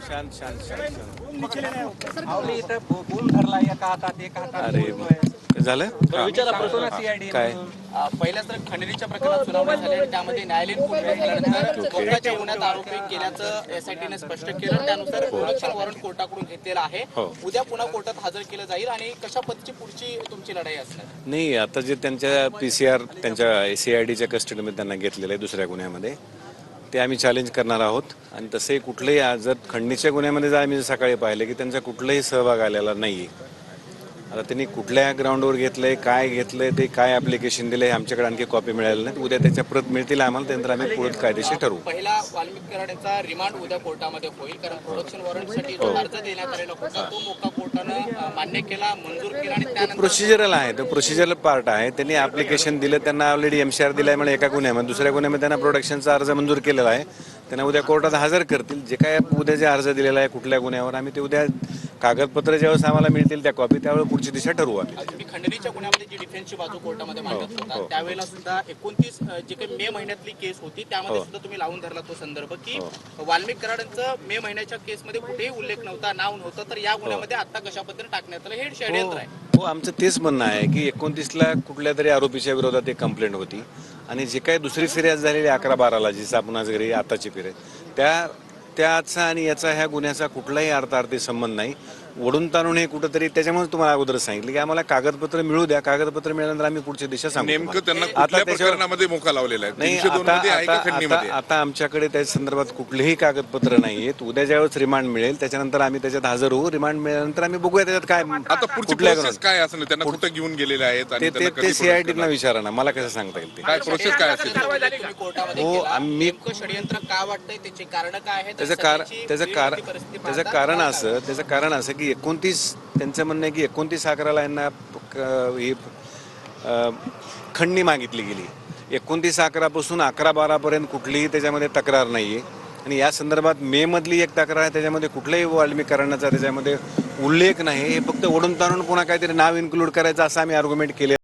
शांत शांत शांत. आवली इथं बूम धरला एका हातात एका हातात अरे बोलतोय. झालं विचारा पडतो ना CID काय? पहिल्याच तर खंडणीच्या प्रकरणात सुनावणी झाली आणि त्यामध्ये न्यायालयीन पूर्वी झाल्यानंतर कोर्टाच्या गुन्ह्यात आरोपी केल्याचं SITने स्पष्ट केलं. त्यानुसार प्रोडक्शन वॉरंट कोर्टाकडून घेतलेलं आहे. हो. उद्या पुन्हा कोर्टात हजर केलं जाईल. आणि कशा पद्धतीची पुढची तुमची लढाई असणार? नाही, आता जे त्यांच्या PCR त्यांच्या CIDच्या कस्टडीमध्ये त्यांना घेतलेलं आहे दुसऱ्या गुन्ह्यामध्ये, ते आम्ही चॅलेंज करणार आहोत. आणि तसे कुठलेही जर खंडणीच्या गुन्ह्यामध्ये जर आम्ही सकाळी पाहिलं की त्यांचा कुठलाही सहभाग आलेला नाही. आता त्यांनी कुठल्या ग्राउंडवर घेतलंय, काय घेतलंय, ते काय ऍप्लिकेशन दिलंय, आमच्याकडे आणखी कॉपी मिळाली नाही. उद्या त्याच्या प्रत मिळतील आम्हाला, त्यानंतर आम्ही पुढे कायदेशीर ठरवू. पहिला वाल्मिक कराडाचा रिमांड उद्या कोर्टामध्ये होईल, कारण प्रोडक्शन वॉरंटसाठी जो अर्ज देण्यात आलेला होता तो मोका कोर्टानं मान्य केला, मंजूर केला. आणि त्यानंतर प्रोसिजरल आहे, तो प्रोसिजरल पार्ट आहे. त्यांनी ऍप्लिकेशन दिलं, त्यांना ऑलरेडी MCR दिलाय म्हणजे एका गुन्ह्यामध्ये, दुसऱ्या गुन्ह्यामध्ये त्यांना प्रोडक्शनचा अर्ज मंजूर केलेला आहे. त्यांना उद्या कोर्टात हजर करतील. जे काय उद्या जे अर्ज दिलेला आहे कुठल्या गुन्ह्यावर, आम्ही ते उद्या कागदपत्र ज्यावेळेस आम्हाला मिळतील त्या कॉपी, त्यावेळेस पुढची दिशा ठरवू आम्ही. तुम्ही खंडणीच्या गुन्ह्यामध्ये जी डिफेन्सची बाजू कोर्टामध्ये मांडत होता त्यावेळेला सुद्धा 29 जे काही मे महिन्यातली केस होती त्यामध्ये सुद्धा तुम्ही लावून धरला तो संदर्भ की वाल्मिक कराडांचं मे महिन्याच्या केसमध्ये कुठेही उल्लेख नव्हता, नाव नव्हतं, तर या गुन्ह्यामध्ये आता कशा पद्धतीने टाकण्यात आलं हे षडयंत्र आहे. हो, आमचं तेच म्हणणं आहे की 29ला कुठल्या तरी आरोपीच्या विरोधात एक कंप्लेंट होती आणि जे काही दुसरी फिर्याद झालेली 11-12ला जी सापुनाच घरी आताची फिर्याद, त्याचा आणि याचा ह्या गुन्ह्याचा कुठलाही अर्थार्थी संबंध नाही. ओढून ताणून हे कुठंतरी, त्याच्यामुळे तुम्हाला अगोदर सांगितलं की आम्हाला कागदपत्र मिळू द्या, कागदपत्र मिळाल्यानंतर आम्ही पुढची दिशा सांगू. नेमकं त्यांना कुठल्या प्रकरणामध्ये मोका लावलेला आहे? नाही, 302 मध्ये आहे का खंडणीमध्ये? आता आमच्याकडे त्या संदर्भात कुठलेही कागदपत्र नाहीयेत. उद्या ज्यावेळेस रिमांड मिळेल त्याच्यानंतर आम्ही त्याच्यात हजर होऊ. रिमांड मिळाल्यानंतर आम्ही बघूया त्याच्यात काय आता पुढची कुठल्या प्रोसेस काय असेल? त्यांना कुठं घेऊन गेलेले आहेत आणि त्यांना ते कधी CID प्रोसेस ना विचारा ना, मला कसं सांगता येईल ते. काय प्रोसेस काय असेल? तुम्ही कोर्टामध्ये हो, केला. आम्ही- नेमकं षडयंत्र का वाटतंय, त्याचे कारण काय आहेत? त्याचं कारण असं की 29 त्यांचं म्हणणं आहे की 29/11ला यांना ही खंडणी मागितली गेली. 29/11 पासून 11-12 पर्यंत कुठलीही त्याच्यामध्ये तक्रार नाहीये. आणि या संदर्भात मे मधली एक तक्रार आहे, त्याच्यामध्ये कुठल्याही वाल्मिक करण्याचा त्याच्यामध्ये उल्लेख नाही. हे फक्त ओढून ताणून पुन्हा काहीतरी नाव इन्क्लूड करायचं असं आम्ही आर्ग्युमेंट केले.